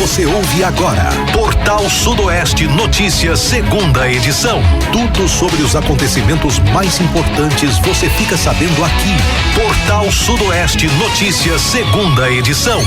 Você ouve agora Portal Sudoeste Notícias, segunda edição. Tudo sobre os acontecimentos mais importantes você fica sabendo aqui. Portal Sudoeste Notícias, segunda edição.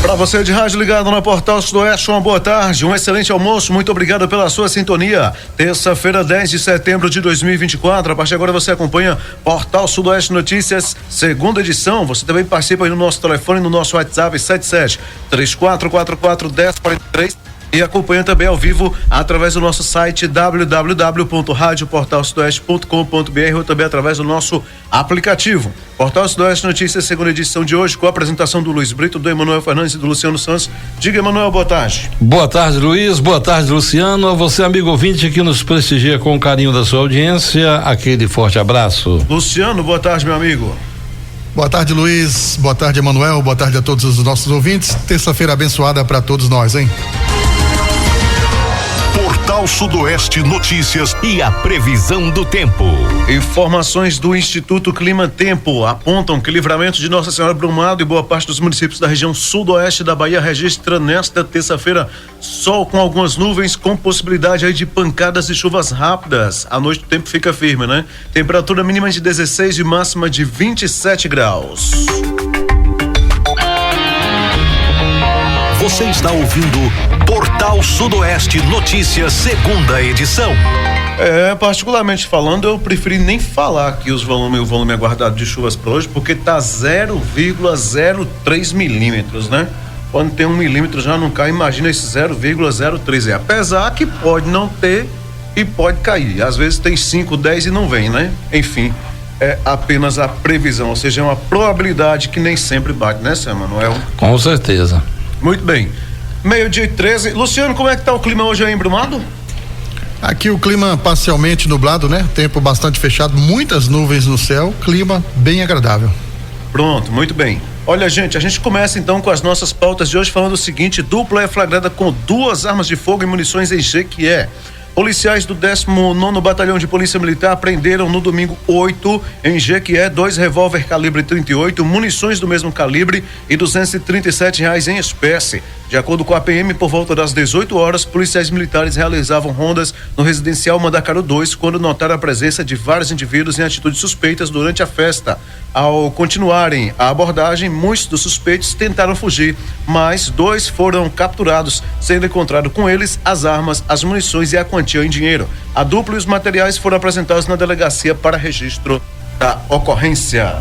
Para você de rádio ligado na Portal Sudoeste, uma boa tarde, um excelente almoço, muito obrigado pela sua sintonia. Terça-feira, 10 de setembro de 2024, a partir de agora você acompanha Portal Sudoeste Notícias, segunda edição. Você também participa aí no nosso telefone, no nosso WhatsApp 77-3444-1043 e acompanha também ao vivo através do nosso site www.radioportalsudoeste.com.br ou também através do nosso aplicativo. Portal Sudoeste Notícias, segunda edição de hoje, com a apresentação do Luiz Brito, do Emanuel Fernandes e do Luciano Santos. Diga, Emanuel, boa tarde. Boa tarde, Luiz, boa tarde, Luciano. A você, amigo ouvinte, que nos prestigia com o carinho da sua audiência, aquele forte abraço. Luciano, boa tarde, meu amigo. Boa tarde, Luiz, boa tarde, Emanuel, boa tarde a todos os nossos ouvintes. Terça-feira abençoada para todos nós, hein? Portal Sudoeste Notícias e a previsão do tempo. Informações do Instituto Clima Tempo apontam que Livramento de Nossa Senhora Brumado e boa parte dos municípios da região sudoeste da Bahia registra nesta terça-feira sol com algumas nuvens, com possibilidade aí de pancadas e chuvas rápidas. À noite o tempo fica firme, né? Temperatura mínima de 16 e máxima de 27 graus. Você está ouvindo Portal Sudoeste Notícias, segunda edição. Particularmente falando, eu preferi nem falar aqui o volume aguardado de chuvas para hoje, porque tá 0,03 milímetros, né? Quando tem 1 milímetro já não cai, imagina esse 0,03. Apesar que pode não ter e pode cair. Às vezes tem 5, 10 e não vem, né? Enfim, é apenas a previsão, ou seja, é uma probabilidade que nem sempre bate, né, Sam Manuel? Com certeza. Muito bem. 12h13. Luciano, como é que tá o clima hoje aí em Brumado? Aqui o clima parcialmente nublado, né? Tempo bastante fechado, muitas nuvens no céu, clima bem agradável. Pronto, muito bem. Olha, gente, a gente começa então com as nossas pautas de hoje falando o seguinte: dupla é flagrada com 2 armas de fogo e munições em Jequié. Policiais do 19º Batalhão de Polícia Militar apreenderam no domingo 8 em Jequié 2 revólver calibre 38, munições do mesmo calibre e R$237 em espécie. De acordo com a PM, por volta das 18 horas, policiais militares realizavam rondas no residencial Mandacaru 2 quando notaram a presença de vários indivíduos em atitudes suspeitas durante a festa. Ao continuarem a abordagem, muitos dos suspeitos tentaram fugir, mas 2 foram capturados, sendo encontrado com eles as armas, as munições e a quantia em dinheiro. A dupla e os materiais foram apresentados na delegacia para registro da ocorrência.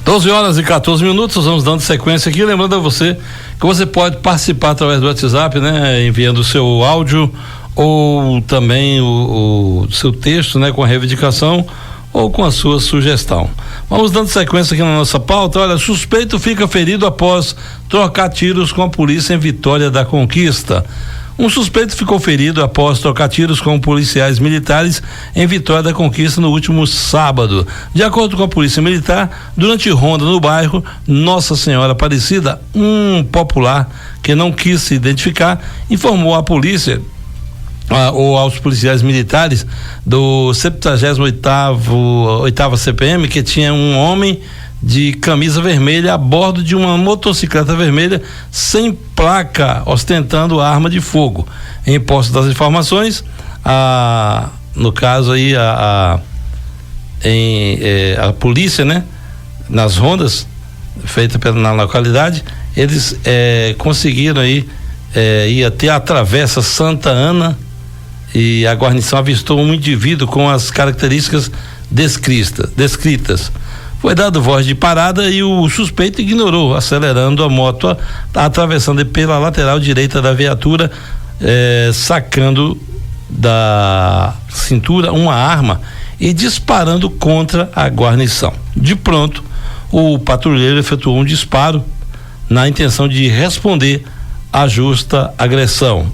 12h14, vamos dando sequência aqui, lembrando a você que você pode participar através do WhatsApp, né? Enviando o seu áudio ou também o seu texto, né? Com a reivindicação ou com a sua sugestão. Vamos dando sequência aqui na nossa pauta. Olha, suspeito fica ferido após trocar tiros com a polícia em Vitória da Conquista. Um suspeito ficou ferido após trocar tiros com policiais militares em Vitória da Conquista no último sábado. De acordo com a Polícia Militar, durante ronda no bairro Nossa Senhora Aparecida, um popular que não quis se identificar informou à polícia ou aos policiais militares do 78ª CPM que tinha um homem de camisa vermelha a bordo de uma motocicleta vermelha sem placa, ostentando arma de fogo. Em posse das informações, no caso aí a polícia, né, nas rondas feitas na localidade, eles conseguiram aí ir até a Travessa Santa Ana e a guarnição avistou um indivíduo com as características descritas. Foi dado voz de parada e o suspeito ignorou, acelerando a moto, atravessando pela lateral direita da viatura, sacando da cintura uma arma e disparando contra a guarnição. De pronto, o patrulheiro efetuou um disparo na intenção de responder à injusta agressão.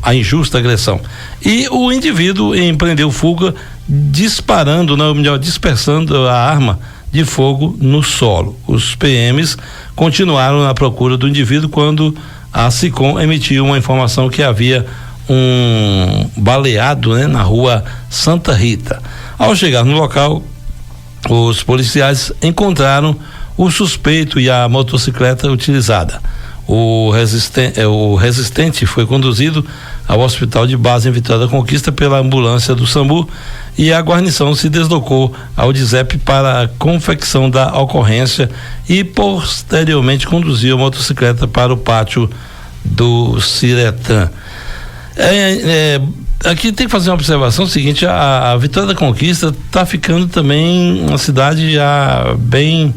E o indivíduo empreendeu fuga disparando, dispersando a arma de fogo no solo. Os PMs continuaram na procura do indivíduo quando a SICOM emitiu uma informação que havia um baleado, né, na rua Santa Rita. Ao chegar no local, os policiais encontraram o suspeito e a motocicleta utilizada. O resistente foi conduzido ao hospital de base em Vitória da Conquista pela ambulância do SAMU e a guarnição se deslocou ao DISEP para a confecção da ocorrência e posteriormente conduziu a motocicleta para o pátio do Ciretã. Aqui tem que fazer uma observação seguinte: a Vitória da Conquista está ficando também uma cidade já bem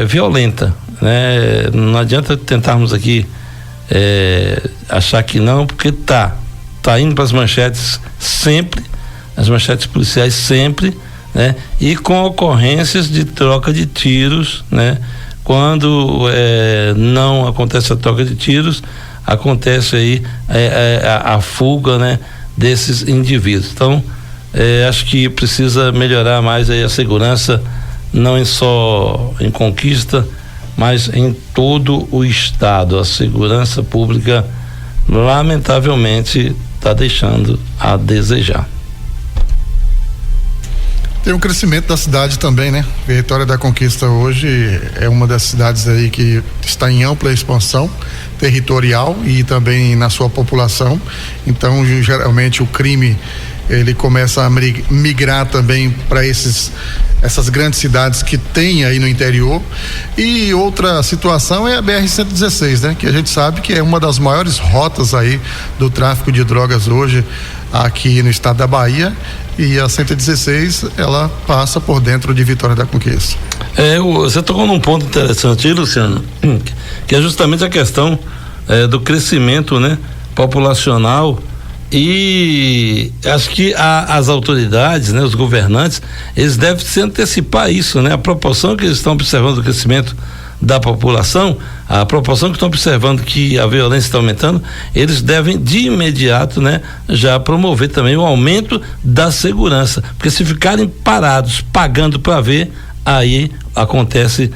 violenta, né? Não adianta tentarmos aqui achar que não, porque tá indo para as manchetes sempre, as manchetes policiais sempre, né? E com ocorrências de troca de tiros, né? Quando não acontece a troca de tiros, acontece aí a fuga, né, desses indivíduos. Então, acho que precisa melhorar mais aí a segurança, não só em Conquista, mas em todo o estado. A segurança pública, lamentavelmente, está deixando a desejar. Tem um crescimento da cidade também, né? Vitória da Conquista hoje é uma das cidades aí que está em ampla expansão territorial e também na sua população. Então, geralmente o crime ele começa a migrar também para essas grandes cidades que tem aí no interior. E outra situação é a BR-116, né? Que a gente sabe que é uma das maiores rotas aí do tráfico de drogas hoje aqui no estado da Bahia, e a 116 ela passa por dentro de Vitória da Conquista. Você tocou num ponto interessante aí, Luciano, que é justamente a questão do crescimento, né, populacional, e acho que as autoridades, né, os governantes, eles devem se antecipar isso, né? A proporção que eles estão observando do crescimento da população, a proporção que estão observando que a violência está aumentando, eles devem de imediato, né, já promover também o aumento da segurança, porque se ficarem parados pagando para ver, aí acontece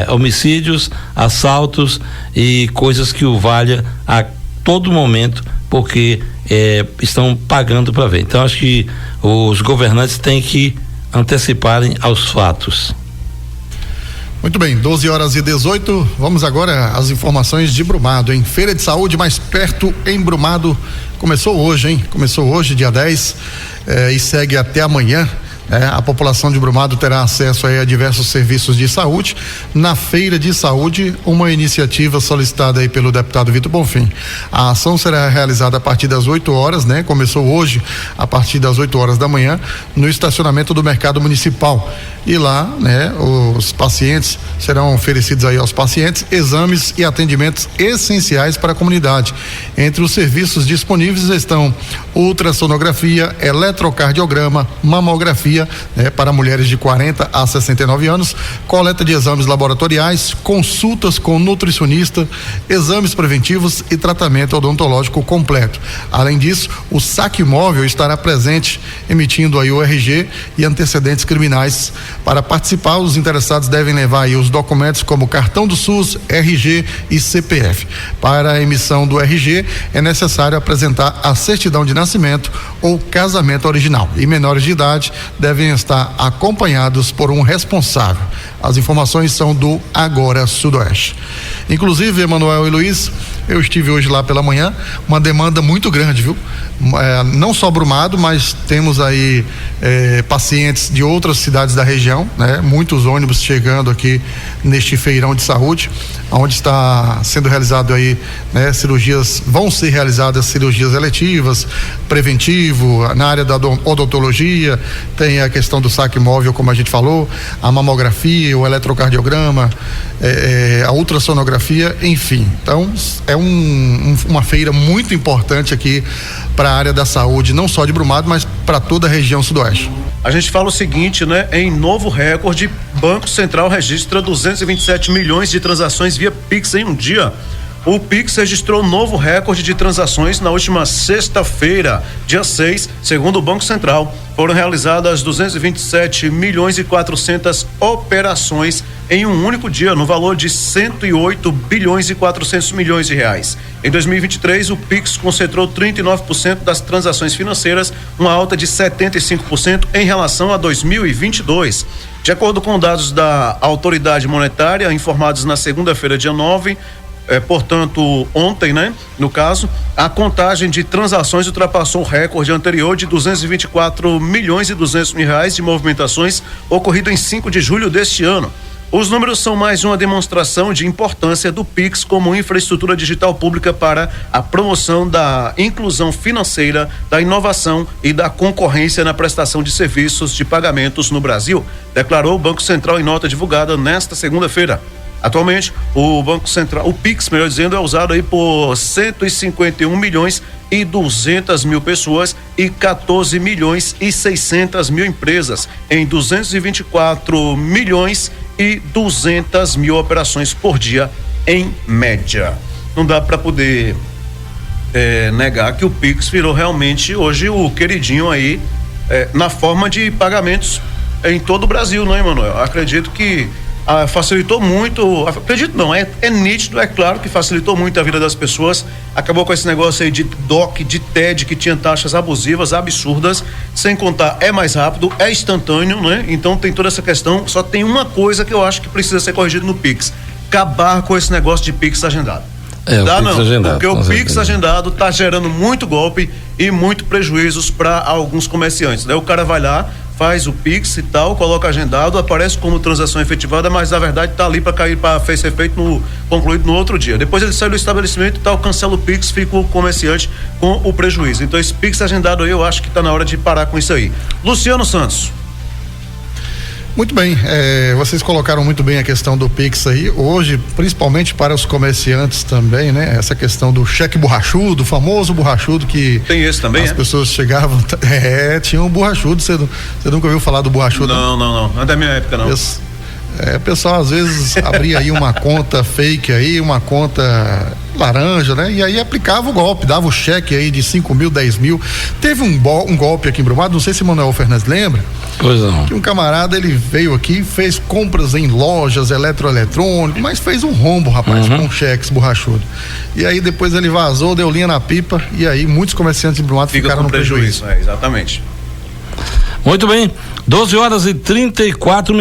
homicídios, assaltos e coisas que o valha a todo momento, porque estão pagando para ver. Então acho que os governantes têm que anteciparem aos fatos. Muito bem, 12h18, vamos agora às informações de Brumado, hein? Feira de Saúde mais perto em Brumado, começou hoje, hein? Começou hoje, dia 10, e segue até amanhã. A população de Brumado terá acesso aí a diversos serviços de saúde. Na Feira de Saúde, uma iniciativa solicitada aí pelo deputado Vitor Bonfim. A ação será realizada a partir das 8 horas, né? Começou hoje a partir das 8 horas da manhã no estacionamento do Mercado Municipal. E lá, né, os pacientes serão oferecidos aí aos pacientes exames e atendimentos essenciais para a comunidade. Entre os serviços disponíveis estão ultrassonografia, eletrocardiograma, mamografia, né, para mulheres de 40 a 69 anos, coleta de exames laboratoriais, consultas com nutricionista, exames preventivos e tratamento odontológico completo. Além disso, o saque móvel estará presente, emitindo aí o RG e antecedentes criminais. Para participar, os interessados devem levar aí os documentos como cartão do SUS, RG e CPF. Para a emissão do RG, é necessário apresentar a certidão de nascimento ou casamento original. E menores de idade devem estar acompanhados por um responsável. As informações são do Agora Sudoeste. Inclusive, Emanuel e Luiz, eu estive hoje lá pela manhã, uma demanda muito grande, viu? Não só Brumado, mas temos aí pacientes de outras cidades da região, né? Muitos ônibus chegando aqui neste feirão de saúde, onde está sendo realizado aí, né, cirurgias, vão ser realizadas cirurgias eletivas, preventivo, na área da odontologia, tem a questão do saque móvel, como a gente falou, a mamografia, o eletrocardiograma, a ultrassonografia, enfim. Então, é uma feira muito importante aqui para a área da saúde, não só de Brumado, mas para toda a região sudoeste. A gente fala o seguinte, né? Em novo recorde, Banco Central registra 227 milhões de transações via Pix em um dia. O Pix registrou um novo recorde de transações na última sexta-feira, dia 6, segundo o Banco Central. Foram realizadas 227 milhões e 400 operações em um único dia, no valor de 108 bilhões e 400 milhões de reais. Em 2023, o Pix concentrou 39% das transações financeiras, uma alta de 75% em relação a 2022. De acordo com dados da autoridade monetária, informados na segunda-feira, dia 9, portanto, ontem, né? No caso, a contagem de transações ultrapassou o recorde anterior de 224 milhões e 200 mil reais de movimentações ocorrido em 5 de julho deste ano. Os números são mais uma demonstração de importância do Pix como infraestrutura digital pública para a promoção da inclusão financeira, da inovação e da concorrência na prestação de serviços de pagamentos no Brasil, declarou o Banco Central em nota divulgada nesta segunda-feira. Atualmente, o Banco Central, o Pix, melhor dizendo, é usado aí por 151 milhões e 200 mil pessoas e 14 milhões e 600 mil empresas em 224 milhões e 200 mil operações por dia em média. Não dá para poder negar que o Pix virou realmente hoje o queridinho aí na forma de pagamentos em todo o Brasil, não é, Emanuel? Acredito que facilitou muito, acredito não, é nítido, é claro que facilitou muito a vida das pessoas, acabou com esse negócio aí de DOC, de TED, que tinha taxas abusivas, absurdas, sem contar, é mais rápido, é instantâneo, né? Então tem toda essa questão, só tem uma coisa que eu acho que precisa ser corrigido no Pix, acabar com esse negócio de Pix agendado. Dá não, agendado, porque o Pix agendado tá gerando muito golpe e muito prejuízos para alguns comerciantes, né? O cara vai lá, faz o Pix e tal, coloca agendado, aparece como transação efetivada, mas na verdade tá ali para cair, para ser feito concluído no outro dia. Depois ele sai do estabelecimento e tal, cancela o Pix, fica o comerciante com o prejuízo. Então esse Pix agendado aí, eu acho que tá na hora de parar com isso aí. Luciano Santos. Muito bem, vocês colocaram muito bem a questão do Pix aí, hoje, principalmente para os comerciantes também, né? Essa questão do cheque borrachudo, o famoso borrachudo que... Tem esse também, as pessoas chegavam, tinha um borrachudo, você nunca ouviu falar do borrachudo? Não é da minha época não. O pessoal às vezes abria aí uma conta fake aí, uma conta laranja, né? E aí aplicava o golpe, dava o cheque aí de 5 mil, 10 mil. Teve um golpe aqui em Brumado, não sei se Manuel Fernandes lembra. Pois não. Que um camarada, ele veio aqui, fez compras em lojas eletroeletrônicas, mas fez um rombo, rapaz, com cheques borrachudo. E aí depois ele vazou, deu linha na pipa, e aí muitos comerciantes em Brumado ficaram no prejuízo. Exatamente. Muito bem, 12h34.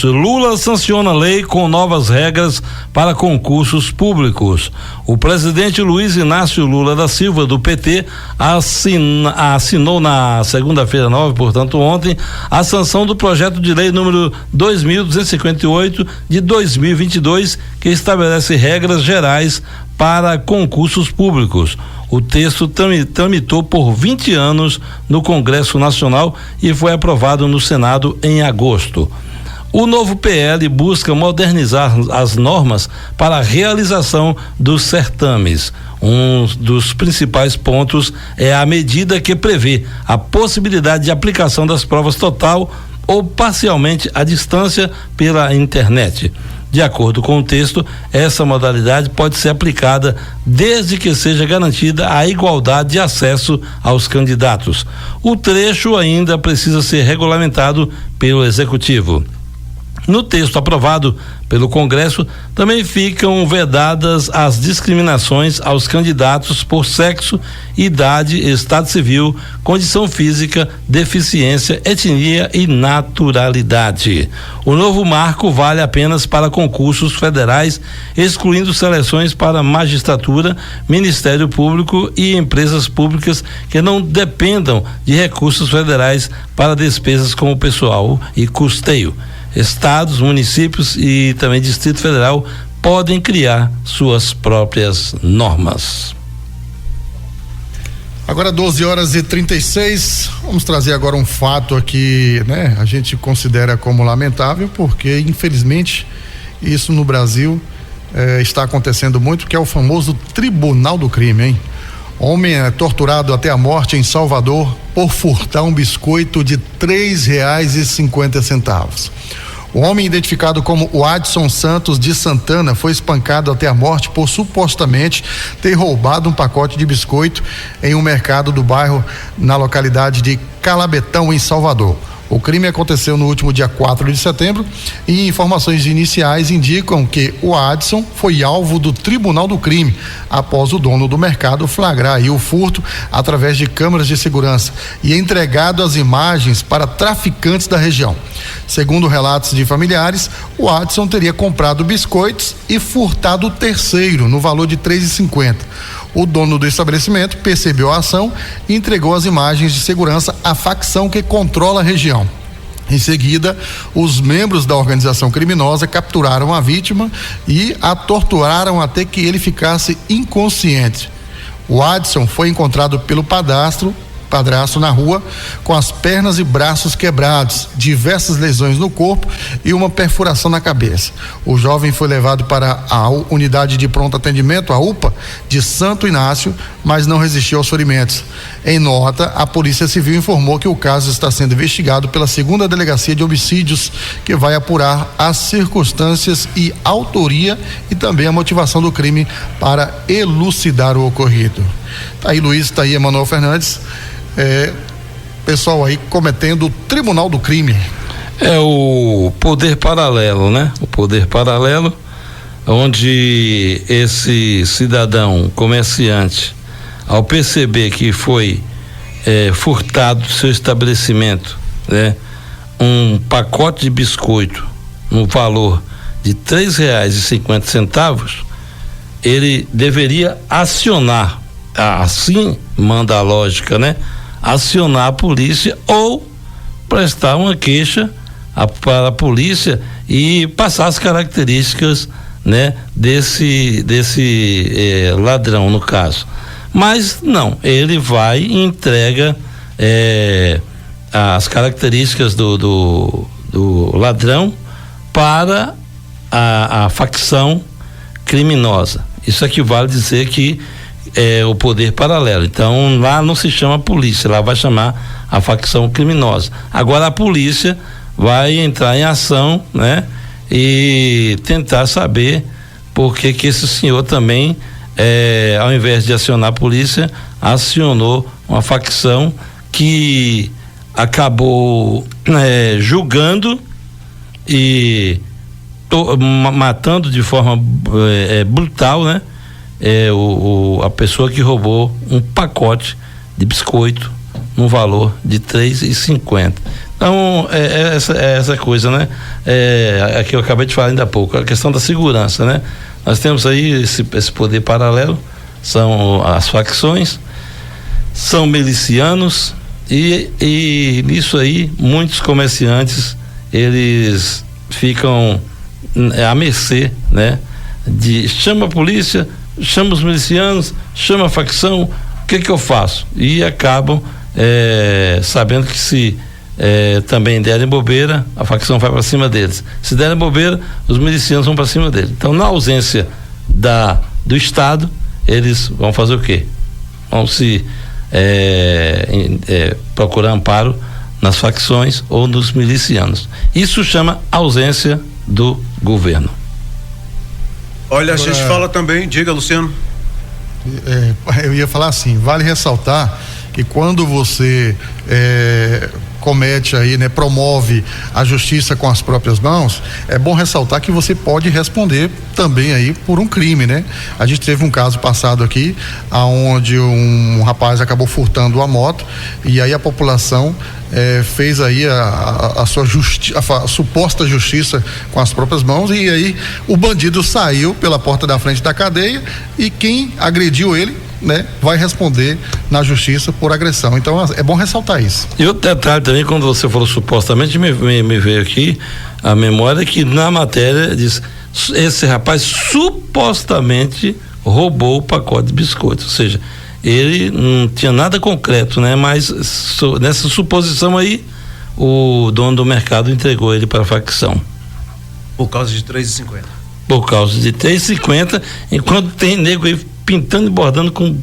Lula sanciona lei com novas regras para concursos públicos. O presidente Luiz Inácio Lula da Silva, do PT, assinou na segunda-feira 9, portanto ontem, a sanção do projeto de lei número 2.258 de 2022, que estabelece regras gerais para concursos públicos. O texto tramitou por 20 anos no Congresso Nacional e foi aprovado no Senado em agosto. O novo PL busca modernizar as normas para a realização dos certames. Um dos principais pontos é a medida que prevê a possibilidade de aplicação das provas total ou parcialmente à distância pela internet. De acordo com o texto, essa modalidade pode ser aplicada desde que seja garantida a igualdade de acesso aos candidatos. O trecho ainda precisa ser regulamentado pelo Executivo. No texto aprovado pelo Congresso, também ficam vedadas as discriminações aos candidatos por sexo, idade, estado civil, condição física, deficiência, etnia e naturalidade. O novo marco vale apenas para concursos federais, excluindo seleções para magistratura, Ministério Público e empresas públicas que não dependam de recursos federais para despesas como pessoal e custeio. Estados, municípios e também Distrito Federal podem criar suas próprias normas. Agora 12h36, vamos trazer agora um fato aqui, né? A gente considera como lamentável, porque infelizmente isso no Brasil está acontecendo muito, que é o famoso Tribunal do Crime, hein? Homem é torturado até a morte em Salvador por furtar um biscoito de R$3,50. O homem identificado como o Adson Santos de Santana foi espancado até a morte por supostamente ter roubado um pacote de biscoito em um mercado do bairro na localidade de Calabetão, em Salvador. O crime aconteceu no último dia 4 de setembro e informações iniciais indicam que o Adson foi alvo do Tribunal do Crime após o dono do mercado flagrar aí o furto através de câmeras de segurança e entregado as imagens para traficantes da região. Segundo relatos de familiares, o Adson teria comprado biscoitos e furtado o terceiro no valor de R$3,50. O dono do estabelecimento percebeu a ação e entregou as imagens de segurança à facção que controla a região. Em seguida, os membros da organização criminosa capturaram a vítima e a torturaram até que ele ficasse inconsciente. O Adson foi encontrado pelo padrasto na rua com as pernas e braços quebrados, diversas lesões no corpo e uma perfuração na cabeça. O jovem foi levado para a unidade de pronto atendimento, a UPA, de Santo Inácio, mas não resistiu aos ferimentos. Em nota, a Polícia Civil informou que o caso está sendo investigado pela 2ª Delegacia de Homicídios, que vai apurar as circunstâncias e autoria e também a motivação do crime para elucidar o ocorrido. Tá aí Luiz, tá aí Emanuel Fernandes. Pessoal aí cometendo o Tribunal do Crime. É o poder paralelo, né? O poder paralelo, onde esse cidadão comerciante, ao perceber que foi furtado do seu estabelecimento, né, um pacote de biscoito no valor de R$3,50, ele deveria acionar, assim manda a lógica, né? Acionar a polícia ou prestar uma queixa para a polícia e passar as características, né, desse ladrão, no caso. Mas não, ele vai e entrega as características do ladrão para a facção criminosa. Isso equivale a dizer que o poder paralelo. Então lá não se chama polícia, lá vai chamar a facção criminosa. Agora a polícia vai entrar em ação, né, e tentar saber por que esse senhor também, ao invés de acionar a polícia, acionou uma facção que acabou julgando e matando de forma brutal, né, a pessoa que roubou um pacote de biscoito no valor de R$3,50. Então, essa coisa, né? Que eu acabei de falar ainda há pouco, a questão da segurança, né? Nós temos aí esse poder paralelo, são as facções, são milicianos e nisso aí muitos comerciantes, eles ficam à mercê, né? Chama a polícia, chama os milicianos, chama a facção, o que eu faço? E acabam sabendo que se também derem bobeira, a facção vai para cima deles. Se derem bobeira, os milicianos vão para cima deles. Então, na ausência do Estado, eles vão fazer o quê? Vão se procurar amparo nas facções ou nos milicianos. Isso chama ausência do governo. Olha, agora, a gente fala também, diga, Luciano. Eu ia falar assim, vale ressaltar que quando você comete aí, né, promove a justiça com as próprias mãos, é bom ressaltar que você pode responder também aí por um crime, né? A gente teve um caso passado aqui, aonde um rapaz acabou furtando uma moto e aí a população fez aí a sua a suposta justiça com as próprias mãos e aí o bandido saiu pela porta da frente da cadeia e quem agrediu ele, né, vai responder na justiça por agressão. Então é bom ressaltar isso. E outro detalhe também, quando você falou supostamente, me veio aqui a memória que na matéria diz: esse rapaz supostamente roubou o pacote de biscoitos, ou seja, ele não tinha nada concreto, né? Mas nessa suposição aí, o dono do mercado entregou ele para a facção. Por causa de R$3,50. Por causa de R$3,50, enquanto tem nego aí pintando e bordando com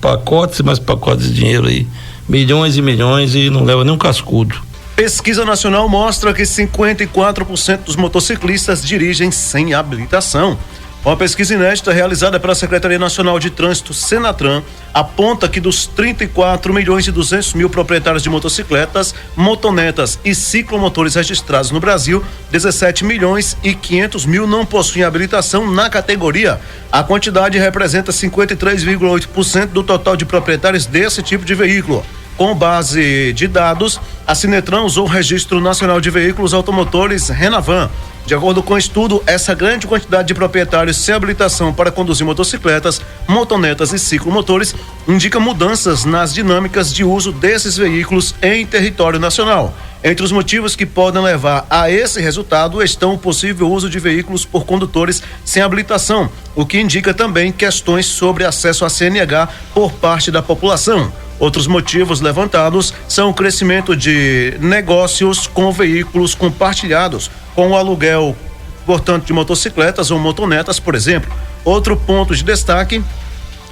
pacotes e mais pacotes de dinheiro aí, milhões e milhões, e não leva nem um cascudo. Pesquisa nacional mostra que 54% dos motociclistas dirigem sem habilitação. Uma pesquisa inédita realizada pela Secretaria Nacional de Trânsito, Senatran, aponta que dos 34.200.000 proprietários de motocicletas, motonetas e ciclomotores registrados no Brasil, 17.500.000 não possuem habilitação na categoria. A quantidade representa 53,8% do total de proprietários desse tipo de veículo. Com base de dados, a Sinetran usou o Registro Nacional de Veículos Automotores Renavan. De acordo com o estudo, essa grande quantidade de proprietários sem habilitação para conduzir motocicletas, motonetas e ciclomotores indica mudanças nas dinâmicas de uso desses veículos em território nacional. Entre os motivos que podem levar a esse resultado estão o possível uso de veículos por condutores sem habilitação, o que indica também questões sobre acesso à CNH por parte da população. Outros motivos levantados são o crescimento de negócios com veículos compartilhados, com o aluguel, portanto, de motocicletas ou motonetas, por exemplo. Outro ponto de destaque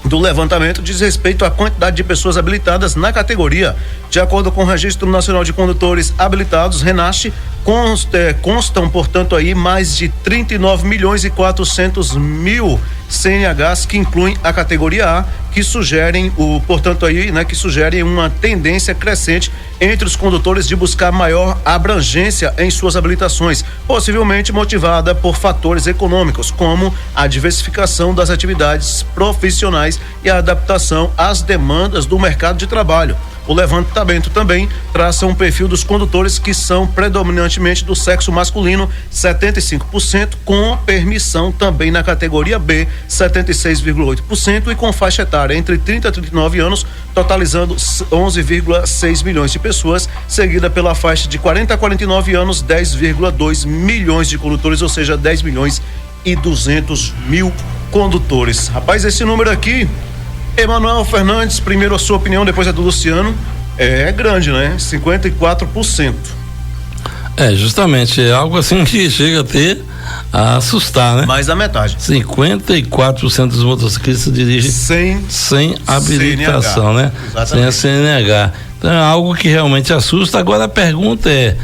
do levantamento diz respeito à quantidade de pessoas habilitadas na categoria. De acordo com o Registro Nacional de Condutores Habilitados, RENACH, constam, portanto, aí mais de 39.400.000 CNHs que incluem a categoria A, que sugerem que sugerem uma tendência crescente entre os condutores de buscar maior abrangência em suas habilitações, possivelmente motivada por fatores econômicos, como a diversificação das atividades profissionais e a adaptação às demandas do mercado de trabalho. O levantamento também traça um perfil dos condutores que são predominantemente do sexo masculino, 75%, com permissão também na categoria B, 76,8%, e com faixa etária entre 30 e 39 anos, totalizando 11,6 milhões de pessoas, seguida pela faixa de 40 a 49 anos, 10,2 milhões de condutores, ou seja, 10 milhões e 200 mil condutores. Rapaz, esse número aqui, Emanuel Fernandes, primeiro a sua opinião, depois a do Luciano, é grande, né? 54%. Justamente, é algo assim que chega a ter a assustar, né? Mais da metade. 54% dos motociclistas dirigem sem habilitação, CNH, né? Exatamente. Sem a CNH. Então é algo que realmente assusta. Agora a pergunta é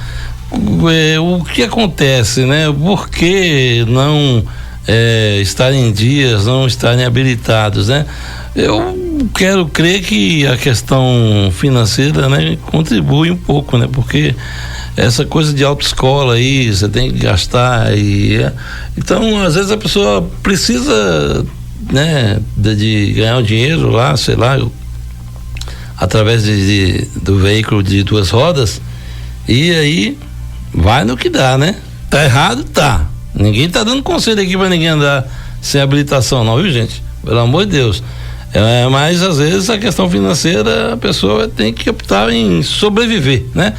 o que acontece, né? Por que não estarem em dias, não estarem habilitados, né? Eu quero crer que a questão financeira, né, contribui um pouco, né? Porque essa coisa de autoescola aí, você tem que gastar então, às vezes a pessoa precisa, né, de ganhar um dinheiro lá, sei lá, através do veículo de duas rodas, e aí vai no que dá, né? Tá errado? Tá. Ninguém tá dando conselho aqui pra ninguém andar sem habilitação, não, viu, gente? Pelo amor de Deus. Mas às vezes a questão financeira, a pessoa tem que optar em sobreviver, né?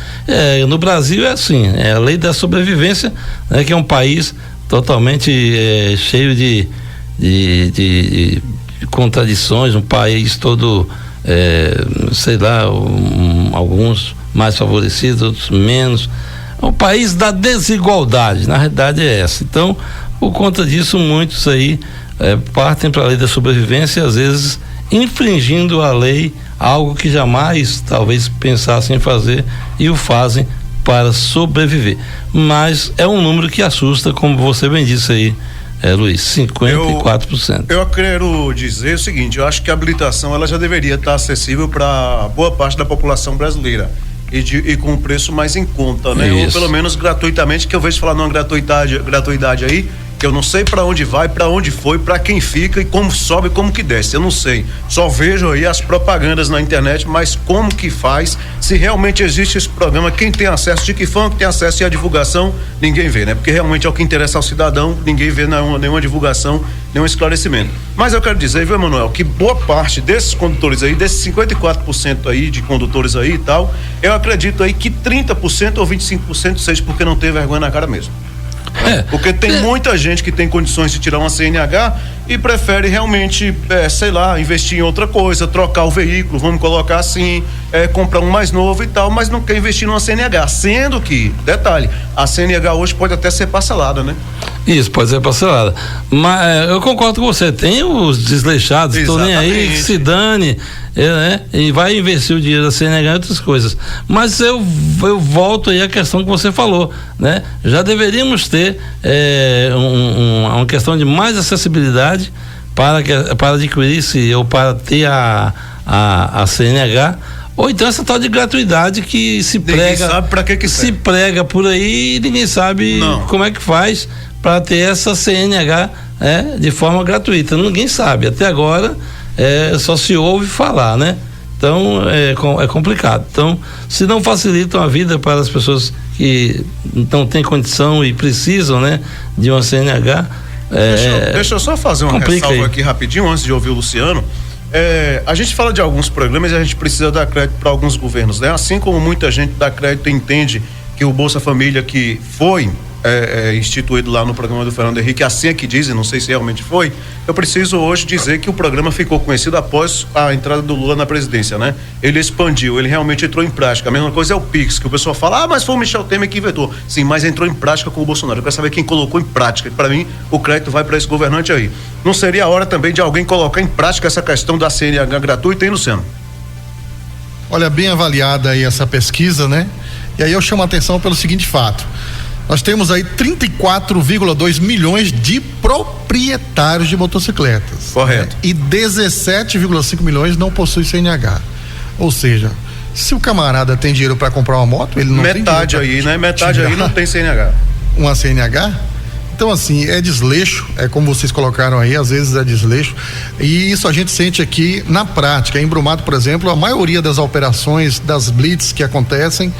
No Brasil é assim, é a lei da sobrevivência, né? Que é um país totalmente cheio de contradições, um país todo, sei lá, alguns mais favorecidos, outros menos. É um país da desigualdade, na realidade é essa. Então, por conta disso, muitos aí partem para a lei da sobrevivência e às vezes infringindo a lei, algo que jamais talvez pensassem em fazer, e o fazem para sobreviver. Mas é um número que assusta, como você bem disse aí, Luiz, 54%. Eu quero dizer o seguinte, eu acho que a habilitação ela já deveria estar acessível para boa parte da população brasileira. E com um preço mais em conta, né? Isso. Ou pelo menos gratuitamente, que eu vejo falar numa gratuidade aí, que eu não sei para onde vai, para onde foi, para quem fica e como sobe, como que desce, eu não sei. Só vejo aí as propagandas na internet, mas como que faz, se realmente existe esse programa, quem tem acesso, de que forma que tem acesso, e a divulgação, ninguém vê, né? Porque realmente é o que interessa ao cidadão, ninguém vê nenhuma divulgação, nenhum esclarecimento. Mas eu quero dizer, viu, Emanuel, que boa parte desses condutores aí, desses 54% aí de condutores aí e tal, eu acredito aí que 30% ou 25% seja porque não tem vergonha na cara mesmo. Porque tem muita gente que tem condições de tirar uma CNH e prefere realmente, sei lá, investir em outra coisa, trocar o veículo, vamos colocar assim, comprar um mais novo e tal, mas não quer investir numa CNH, sendo que, detalhe, a CNH hoje pode até ser parcelada, né? Isso, pode ser parcelada. Mas eu concordo com você, tem os desleixados, estão nem aí, que se dane, né? E vai investir o dinheiro da CNH em outras coisas. Mas eu volto aí à questão que você falou, né? Já deveríamos ter uma questão de mais acessibilidade para adquirir-se ou para ter a CNH, ou então essa tal de gratuidade que se prega. Ninguém sabe para que se prega por aí e ninguém sabe como é que faz para ter essa CNH de forma gratuita. Ninguém sabe. Até agora só se ouve falar, né? Então é complicado. Então, se não facilitam a vida para as pessoas que não têm condição e precisam, né, de uma CNH. Deixa eu só fazer uma ressalva aqui rapidinho antes de ouvir o Luciano. A gente fala de alguns programas e a gente precisa dar crédito para alguns governos, né? Assim como muita gente dá crédito e entende que o Bolsa Família, que foi instituído lá no programa do Fernando Henrique, assim é que dizem, não sei se realmente foi, eu preciso hoje dizer que o programa ficou conhecido após a entrada do Lula na presidência, né? Ele expandiu, ele realmente entrou em prática. A mesma coisa é o Pix, que o pessoal fala, mas foi o Michel Temer que inventou. Sim, mas entrou em prática com o Bolsonaro. Eu quero saber quem colocou em prática. Para mim, o crédito vai para esse governante aí. Não seria a hora também de alguém colocar em prática essa questão da CNH gratuita, hein, Luciano? Olha, bem avaliada aí essa pesquisa, né? E aí eu chamo a atenção pelo seguinte fato: nós temos aí 34,2 milhões de proprietários de motocicletas. Correto. E 17,5 milhões não possuem CNH. Ou seja, se o camarada tem dinheiro para comprar uma moto, ele não tem dinheiro. Metade aí, né? Metade aí não tem CNH. Uma CNH? Então, assim, é desleixo, como vocês colocaram aí, às vezes é desleixo, e isso a gente sente aqui na prática. Em Brumado, por exemplo, a maioria das operações, das blitz que acontecem,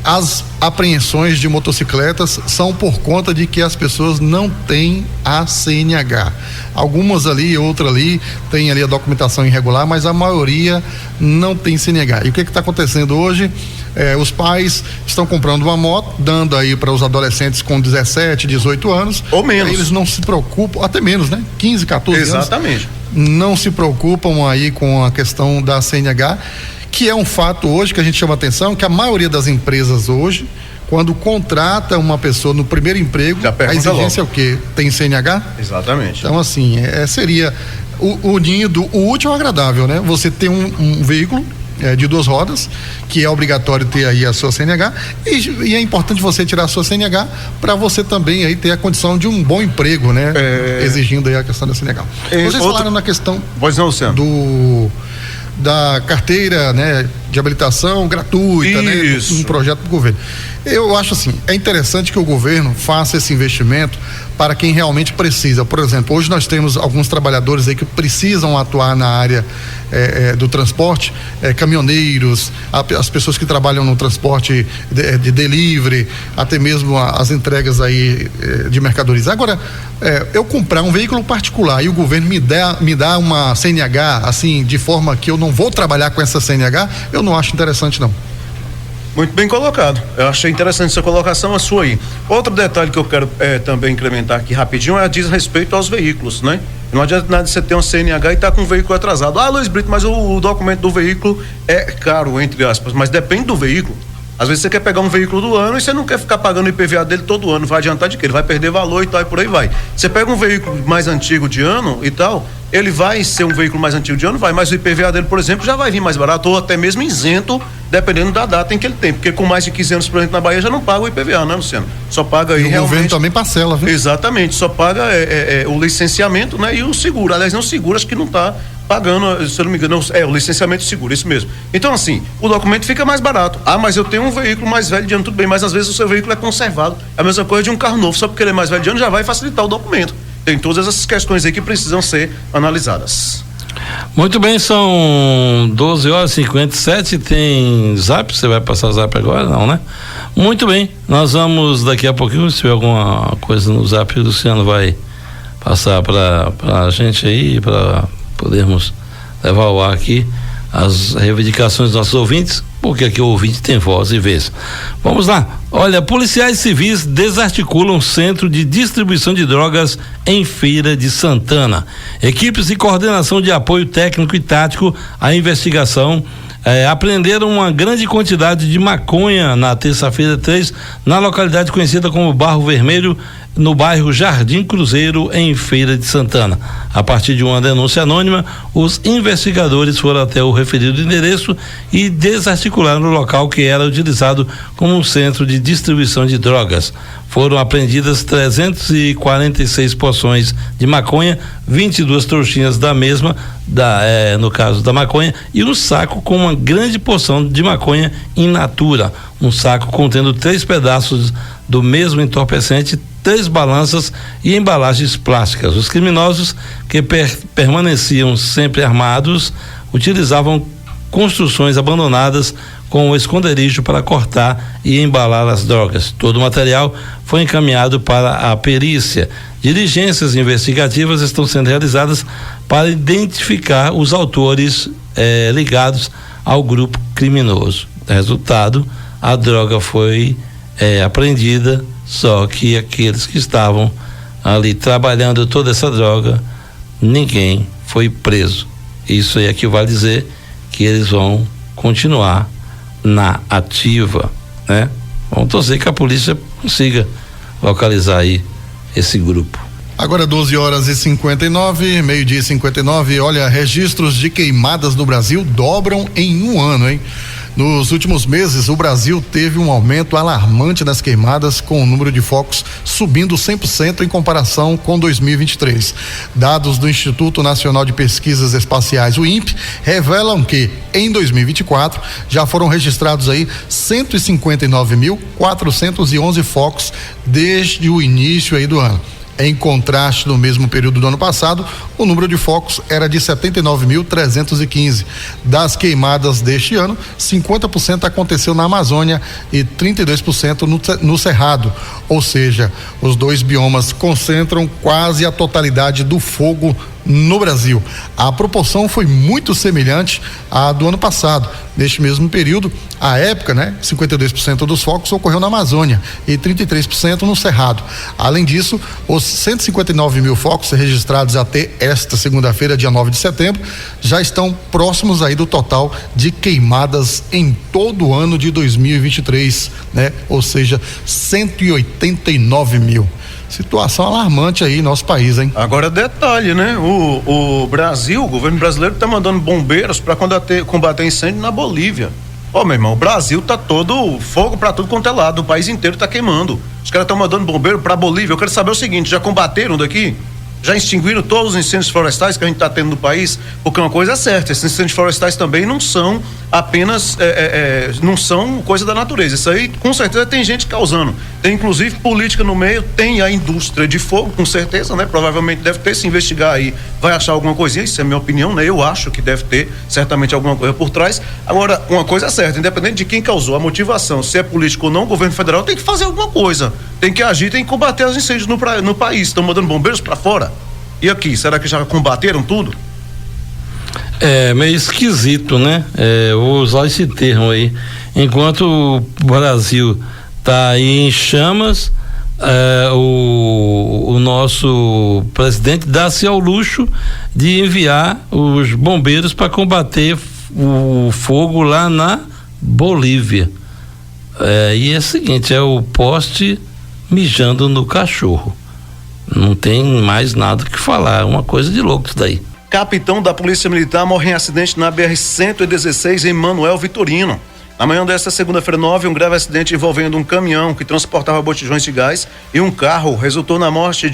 as apreensões de motocicletas são por conta de que as pessoas não têm a CNH. Algumas ali, outra ali, tem ali a documentação irregular, mas a maioria não tem CNH. E o que está acontecendo hoje? Os pais estão comprando uma moto, dando aí para os adolescentes com 17, 18 anos. Ou menos. Eles não se preocupam, até menos, né? 15, 14 anos. Exatamente. Não se preocupam aí com a questão da CNH, que é um fato hoje que a gente chama atenção, que a maioria das empresas hoje, quando contrata uma pessoa no primeiro emprego, a exigência é o quê? Tem CNH? Exatamente. Então, assim, seria o útil ao agradável, né? Você tem um veículo de 2 rodas, que é obrigatório ter aí a sua CNH, e é importante você tirar a sua CNH para você também aí ter a condição de um bom emprego, né? Exigindo aí a questão da CNH. Vocês falaram na questão da carteira, né, de habilitação gratuita, isso, né, um projeto do governo. Eu acho assim, é interessante que o governo faça esse investimento para quem realmente precisa. Por exemplo, hoje nós temos alguns trabalhadores aí que precisam atuar na área do transporte, caminhoneiros, as pessoas que trabalham no transporte de delivery, até mesmo as entregas aí de mercadorias. Agora, eu comprar um veículo particular e o governo me dá uma CNH, assim, de forma que eu não vou trabalhar com essa CNH, eu não acho interessante, não. Muito bem colocado. Eu achei interessante essa colocação, a sua aí. Outro detalhe que eu quero também incrementar aqui rapidinho diz respeito aos veículos, né? Não adianta nada você ter um CNH e tá com o veículo atrasado. Luiz Brito, mas o documento do veículo é caro, entre aspas, mas depende do veículo. Às vezes você quer pegar um veículo do ano e você não quer ficar pagando o IPVA dele todo ano, vai adiantar de quê? Ele vai perder valor e tal, e por aí vai. Você pega um veículo mais antigo de ano e tal, ele vai ser um veículo mais antigo de ano, vai, mas o IPVA dele, por exemplo, já vai vir mais barato ou até mesmo isento, dependendo da data em que ele tem, porque com mais de 15 anos, por exemplo, na Bahia já não paga o IPVA, né, Luciano? Só paga aí realmente... o governo também parcela, viu? Exatamente, só paga o licenciamento, né, e o seguro. Aliás, não seguro, acho que não tá pagando, se eu não me engano, o licenciamento seguro, isso mesmo. Então, assim, o documento fica mais barato. Mas eu tenho um veículo mais velho de ano, tudo bem, mas às vezes o seu veículo é conservado. É a mesma coisa de um carro novo, só porque ele é mais velho de ano já vai facilitar o documento. Tem todas essas questões aí que precisam ser analisadas. Muito bem, são 12h57, tem zap, você vai passar o zap agora? Não, né? Muito bem, nós vamos daqui a pouquinho, se tiver alguma coisa no zap, o Luciano vai passar para a gente aí, para podermos levar ao ar aqui as reivindicações dos nossos ouvintes, porque aqui o ouvinte tem voz e vez. Vamos lá. Olha, policiais civis desarticulam centro de distribuição de drogas em Feira de Santana. Equipes de coordenação de apoio técnico e tático à investigação apreenderam uma grande quantidade de maconha na terça-feira 3, na localidade conhecida como Barro Vermelho, no bairro Jardim Cruzeiro, em Feira de Santana. A partir de uma denúncia anônima, os investigadores foram até o referido endereço e desarticularam o local que era utilizado como um centro de distribuição de drogas. Foram apreendidas 346 porções de maconha, 22 trouxinhas da mesma, no caso da maconha, e um saco com uma grande porção de maconha in natura. Um saco contendo 3 pedaços do mesmo entorpecente, 3 balanças e embalagens plásticas. Os criminosos, que permaneciam sempre armados, utilizavam construções abandonadas com o esconderijo para cortar e embalar as drogas. Todo o material foi encaminhado para a perícia. Diligências investigativas estão sendo realizadas para identificar os autores ligados ao grupo criminoso. Resultado, a droga foi apreendida, só que aqueles que estavam ali trabalhando toda essa droga, ninguém foi preso. Isso aí equivale a dizer que eles vão continuar na ativa, né? Vamos torcer que a polícia consiga localizar aí esse grupo. Agora 12h59, meio-dia e 59. Olha, registros de queimadas no Brasil dobram em um ano, hein? Nos últimos meses, o Brasil teve um aumento alarmante nas queimadas, com o número de focos subindo 100% em comparação com 2023. Dados do Instituto Nacional de Pesquisas Espaciais, o INPE, revelam que em 2024 já foram registrados aí 159.411 focos desde o início aí do ano. Em contraste, no mesmo período do ano passado, o número de focos era de 79.315. Das queimadas deste ano, 50% aconteceu na Amazônia e 32% no Cerrado. Ou seja, os dois biomas concentram quase a totalidade do fogo no Brasil. A proporção foi muito semelhante à do ano passado. Neste mesmo período, à época, 52% dos focos ocorreu na Amazônia e 33% no Cerrado. Além disso, os 159 mil focos registrados até esta segunda-feira, dia 9 de setembro, já estão próximos aí do total de queimadas em todo o ano de 2023, Ou seja, 189 mil. Situação alarmante aí em nosso país, hein? Agora detalhe, o Brasil, o governo brasileiro tá mandando bombeiros para combater incêndio na Bolívia. Meu irmão, o Brasil tá todo fogo para tudo quanto é lado, o país inteiro tá queimando. Os caras estão mandando bombeiro para Bolívia. Eu quero saber o seguinte, já combateram daqui? Já extinguiram todos os incêndios florestais que a gente está tendo no país? Porque uma coisa é certa, esses incêndios florestais também não são apenas, não são coisa da natureza. Isso aí, com certeza, tem gente causando. Tem, inclusive, política no meio, tem a indústria de fogo, com certeza, Provavelmente deve ter, se investigar aí, vai achar alguma coisinha, isso é minha opinião, Eu acho que deve ter, certamente, alguma coisa por trás. Agora, uma coisa é certa, independente de quem causou, a motivação, se é político ou não, o governo federal tem que fazer alguma coisa. Tem que agir, tem que combater os incêndios no país. Estão mandando bombeiros para fora. E aqui, será que já combateram tudo? É meio esquisito, vou usar esse termo aí. Enquanto o Brasil está aí em chamas, o nosso presidente dá-se ao luxo de enviar os bombeiros para combater o fogo lá na Bolívia. E é o seguinte, é o poste mijando no cachorro. Não tem mais nada que falar, é uma coisa de louco isso daí. Capitão da Polícia Militar morre em acidente na BR-116 em Manuel Vitorino. Na manhã desta segunda-feira 9, um grave acidente envolvendo um caminhão que transportava botijões de gás e um carro resultou na morte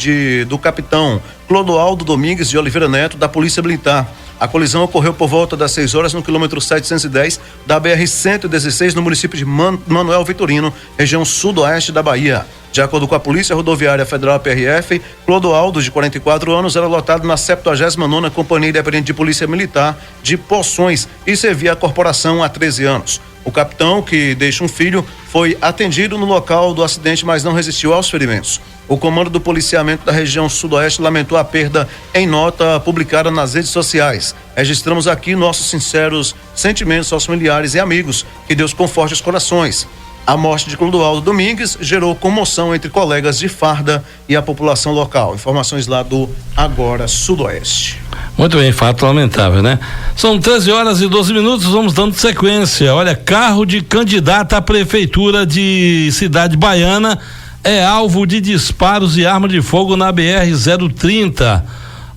do capitão Clodoaldo Domingues de Oliveira Neto, da Polícia Militar. A colisão ocorreu por volta das 6 horas no quilômetro 710 da BR-116 no município de Manuel Vitorino, região sudoeste da Bahia. De acordo com a Polícia Rodoviária Federal PRF, Clodoaldo, de 44 anos, era lotado na 79ª Companhia Independente de Polícia Militar de Poções e servia à corporação há 13 anos. O capitão, que deixa um filho, foi atendido no local do acidente, mas não resistiu aos ferimentos. O comando do policiamento da região sudoeste lamentou a perda em nota publicada nas redes sociais. Registramos aqui nossos sinceros sentimentos aos familiares e amigos. Que Deus conforte os corações. A morte de Clodoaldo Domingues gerou comoção entre colegas de farda e a população local. Informações lá do Agora Sudoeste. Muito bem, fato lamentável, né? São 13h12, vamos dando sequência. Olha, carro de candidata à prefeitura de Cidade Baiana é alvo de disparos e arma de fogo na BR-030.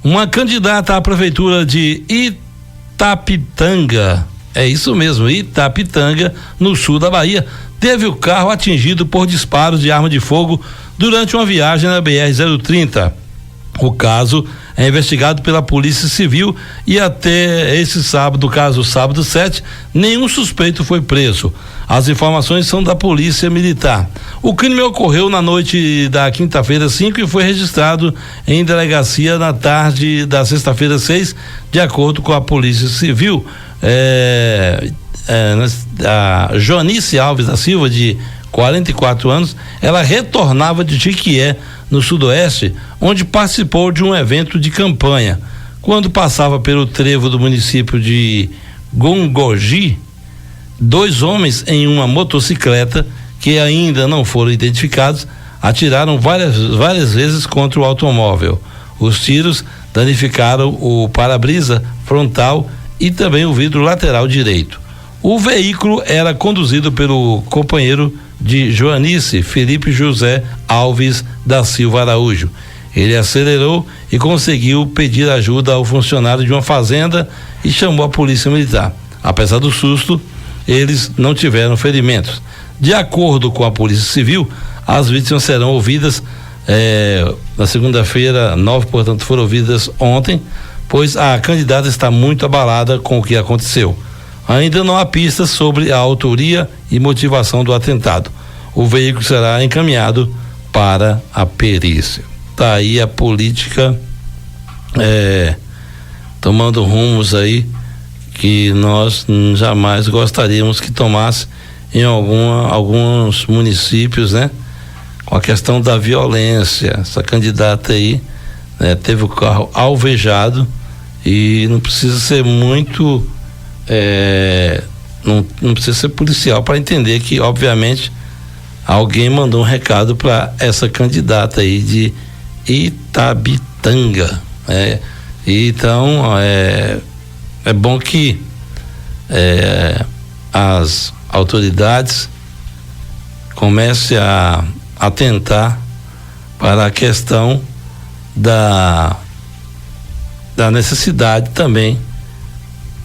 Uma candidata à prefeitura de Itapitanga, é isso mesmo, Itapitanga, no sul da Bahia, teve o carro atingido por disparos de arma de fogo durante uma viagem na BR-030. O caso é investigado pela Polícia Civil e até esse sábado, caso sábado 7, nenhum suspeito foi preso. As informações são da Polícia Militar. O crime ocorreu na noite da quinta-feira 5 e foi registrado em delegacia na tarde da sexta-feira 6, de acordo com a Polícia Civil. A Joanice Alves da Silva, de 44 anos, ela retornava de Jiquié, no sudoeste, onde participou de um evento de campanha. Quando passava pelo trevo do município de Gongogi, 2 homens em uma motocicleta, que ainda não foram identificados, atiraram várias vezes contra o automóvel. Os tiros danificaram o para-brisa frontal e também o vidro lateral direito. O veículo era conduzido pelo companheiro de Joanice, Felipe José Alves da Silva Araújo. Ele acelerou e conseguiu pedir ajuda ao funcionário de uma fazenda e chamou a Polícia Militar. Apesar do susto, eles não tiveram ferimentos. De acordo com a Polícia Civil, as vítimas serão ouvidas na segunda-feira 9, portanto foram ouvidas ontem, pois a candidata está muito abalada com o que aconteceu. Ainda não há pistas sobre a autoria e motivação do atentado. O veículo será encaminhado para a perícia. Tá aí a política tomando rumos aí que nós jamais gostaríamos que tomasse em alguns municípios, né? Com a questão da violência. Essa candidata aí, né, teve o carro alvejado e não precisa ser muito não precisa ser policial para entender que, obviamente, alguém mandou um recado para essa candidata aí de Itapitanga, então é bom que as autoridades comecem a atentar para a questão da necessidade também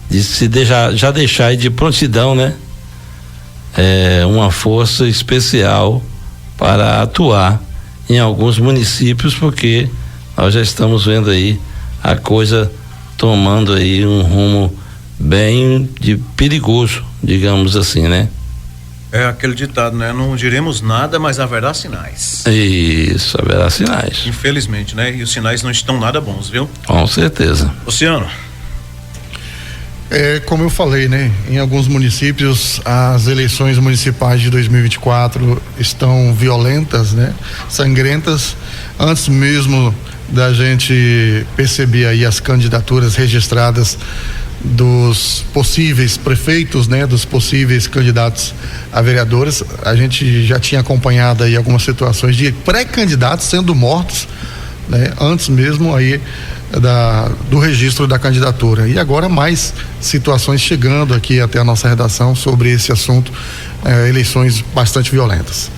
de se já deixar de prontidão, né? Uma força especial para atuar em alguns municípios, porque nós já estamos vendo aí a coisa tomando aí um rumo bem perigoso, digamos assim, né? É aquele ditado, né? Não diremos nada, mas haverá sinais. Isso, haverá sinais. Infelizmente, né? E os sinais não estão nada bons, viu? Com certeza. Luciano. Como eu falei, né? Em alguns municípios as eleições municipais de 2024 estão violentas, né? Sangrentas. Antes mesmo da gente perceber aí as candidaturas registradas dos possíveis prefeitos, né? Dos possíveis candidatos a vereadores, a gente já tinha acompanhado aí algumas situações de pré-candidatos sendo mortos, né? Antes mesmo aí do registro da candidatura. E agora mais situações chegando aqui até a nossa redação sobre esse assunto, eleições bastante violentas.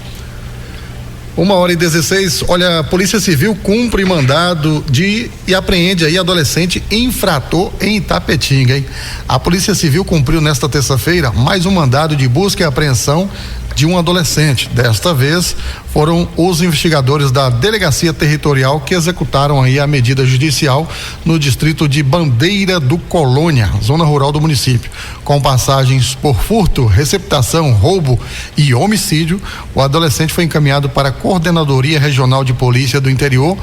1h16, olha, a Polícia Civil cumpre mandado e apreende aí adolescente infrator em Itapetinga, hein? A Polícia Civil cumpriu nesta terça-feira mais um mandado de busca e apreensão de um adolescente. Desta vez foram os investigadores da Delegacia Territorial que executaram aí a medida judicial no distrito de Bandeira do Colônia, zona rural do município. Com passagens por furto, receptação, roubo e homicídio, o adolescente foi encaminhado para a Coordenadoria Regional de Polícia do Interior,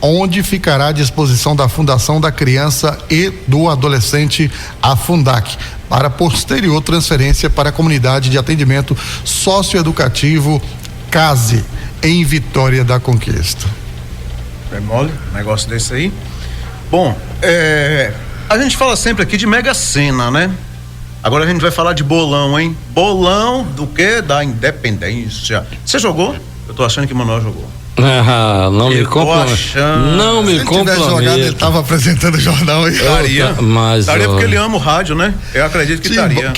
onde ficará à disposição da Fundação da Criança e do Adolescente, a Fundac. para posterior transferência para a comunidade de atendimento socioeducativo CASE, em Vitória da Conquista. É mole, um negócio desse aí. Bom, a gente fala sempre aqui de Mega Sena, né? Agora a gente vai falar de bolão, hein? Bolão do quê? Da Independência. Você jogou? Eu tô achando que o Manuel jogou. Não me comprometa. Não me comprometa. Ele estava apresentando o jornal aí. Estaria. Estaria porque ele ama o rádio, né? Eu acredito que estaria.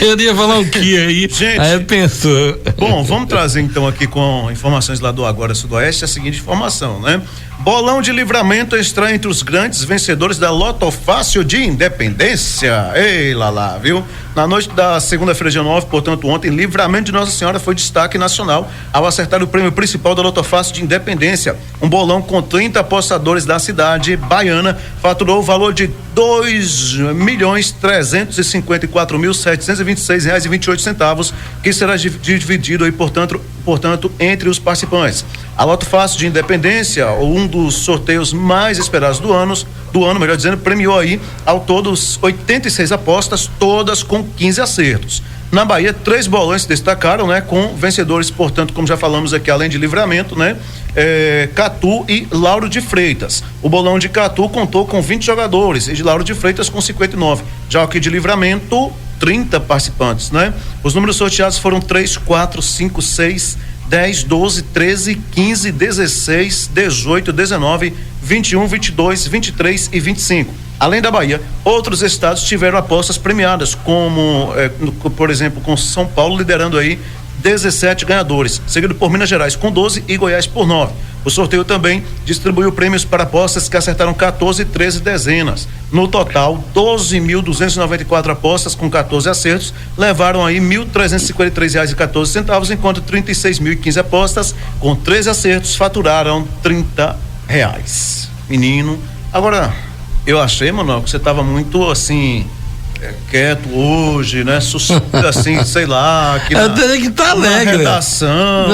Eu ia falar o que aí? Gente, aí pensou. Bom, vamos trazer então aqui com informações lá do Agora Sudoeste a seguinte informação, né? Bolão de Livramento está entre os grandes vencedores da Loto Fácil de Independência. Ei, lá, viu? Na noite da segunda-feira, dia 9, portanto, ontem, Livramento de Nossa Senhora foi destaque nacional ao acertar o prêmio principal da Loto Fácil de Independência. Um bolão com 30 apostadores da cidade baiana faturou o valor de R$2.354.726,28, que será dividido aí, portanto, entre os participantes. A Loto Fácil de Independência, um dos sorteios mais esperados do ano, melhor dizendo, premiou aí ao todo 86 apostas, todas com 15 acertos. Na Bahia, 3 bolões se destacaram, né? Com vencedores, portanto, como já falamos aqui, além de Livramento, né? Catu e Lauro de Freitas. O bolão de Catu contou com 20 jogadores e de Lauro de Freitas com 59. Já o aqui de Livramento, 30 participantes, né? Os números sorteados foram 3, 4, 5, 6, 10, 12, 13, 15, 16, 18, 19, 21, 22, 23 e 25. Além da Bahia, outros estados tiveram apostas premiadas, como, por exemplo, com São Paulo liderando aí 17 ganhadores, seguido por Minas Gerais com 12 e Goiás por 9. O sorteio também distribuiu prêmios para apostas que acertaram 14 e 13 dezenas. No total, 12.294 apostas com 14 acertos levaram aí R$1.353,14, enquanto 36.015 apostas com 13 acertos faturaram R$30. Menino, agora eu achei, Manuel, que você estava muito assim quieto hoje, né? Assim, sei lá. Eu teria que estar alegre. Redação.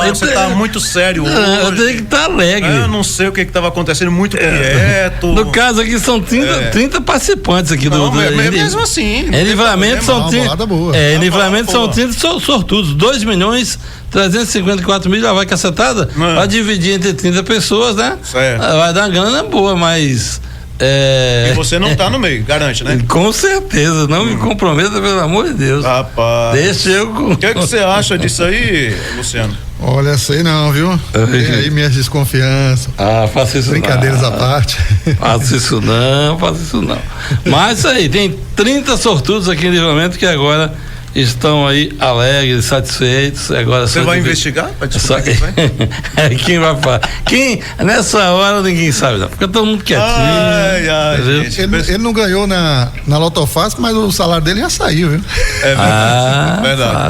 Você tá muito sério hoje. Eu teria que estar alegre. Eu não sei o que estava acontecendo, muito quieto. No caso aqui são 30 participantes aqui mesmo assim. Em Livramento são 30. Em Livramento são 30 sortudos, 2.354.000, já vai cacetada, vai dividir entre 30 pessoas, né? Certo. Vai dar uma grana boa, mas e você não tá no meio, garante, né? Com certeza, não me comprometa, pelo amor de Deus. Rapaz. Deixa eu. O que você acha disso aí, Luciano? Olha, sei não, viu? Tem aí minhas desconfianças. Faça isso. Brincadeiras à parte. Faça isso não. Mas isso aí, tem 30 sortudos aqui em Livramento que agora estão aí alegres, satisfeitos. Agora você vai investigar? Quem vai falar? Nessa hora ninguém sabe, não. Fica todo mundo quietinho. Gente, ele não ganhou na Loto Fácil, mas o salário dele já saiu, viu? Verdade.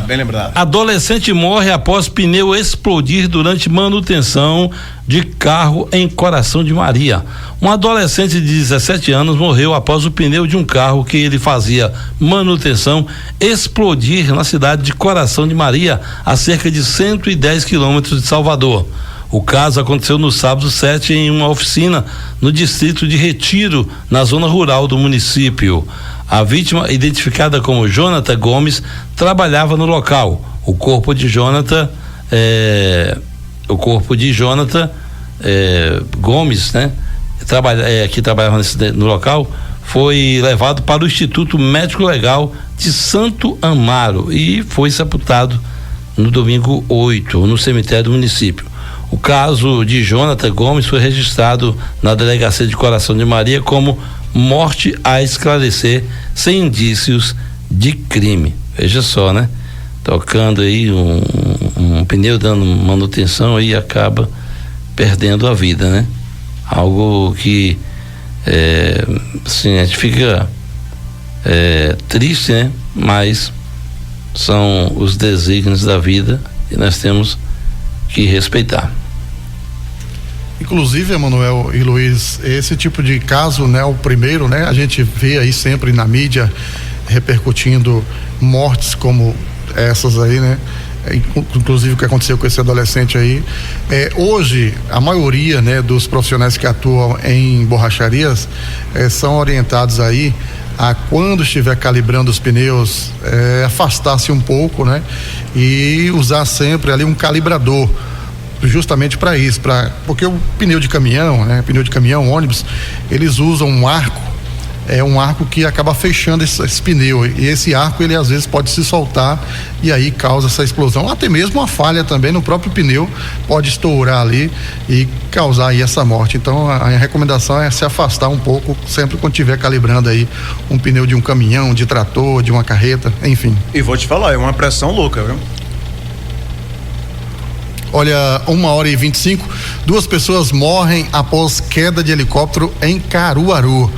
Bem lembrado. Adolescente morre após pneu explodir durante manutenção de carro em Coração de Maria. Um adolescente de 17 anos morreu após o pneu de um carro que ele fazia manutenção explodir na cidade de Coração de Maria, a cerca de 110 quilômetros de Salvador. O caso aconteceu no sábado 7 em uma oficina no distrito de Retiro, na zona rural do município. A vítima, identificada como Jonathan Gomes, trabalhava no local. O corpo de Jonathan Gomes, né? Que trabalhava no local, foi levado para o Instituto Médico Legal de Santo Amaro e foi sepultado no domingo 8, no cemitério do município. O caso de Jonathan Gomes foi registrado na delegacia de Coração de Maria como morte a esclarecer sem indícios de crime. Veja só, né? Tocando aí um pneu, dando manutenção e acaba perdendo a vida, né? Algo que assim, a gente fica triste, né? Mas são os desígnios da vida e nós temos que respeitar. Inclusive, Emanuel e Luiz, esse tipo de caso, né, o primeiro, né, a gente vê aí sempre na mídia repercutindo mortes como essas aí, né? inclusive o que aconteceu com esse adolescente aí. Hoje, a maioria, né, dos profissionais que atuam em borracharias são orientados aí a, quando estiver calibrando os pneus, afastar-se um pouco, né, e usar sempre ali um calibrador, justamente para isso, porque o pneu de caminhão, né, ônibus, eles usam um arco que acaba fechando esse pneu, e esse arco ele às vezes pode se soltar e aí causa essa explosão, até mesmo uma falha também no próprio pneu pode estourar ali e causar aí essa morte. Então a recomendação é se afastar um pouco sempre quando estiver calibrando aí um pneu de um caminhão, de trator, de uma carreta, enfim. E vou te falar, é uma pressão louca, viu? Olha, 1h25, 2 pessoas morrem após queda de helicóptero em Caruaru.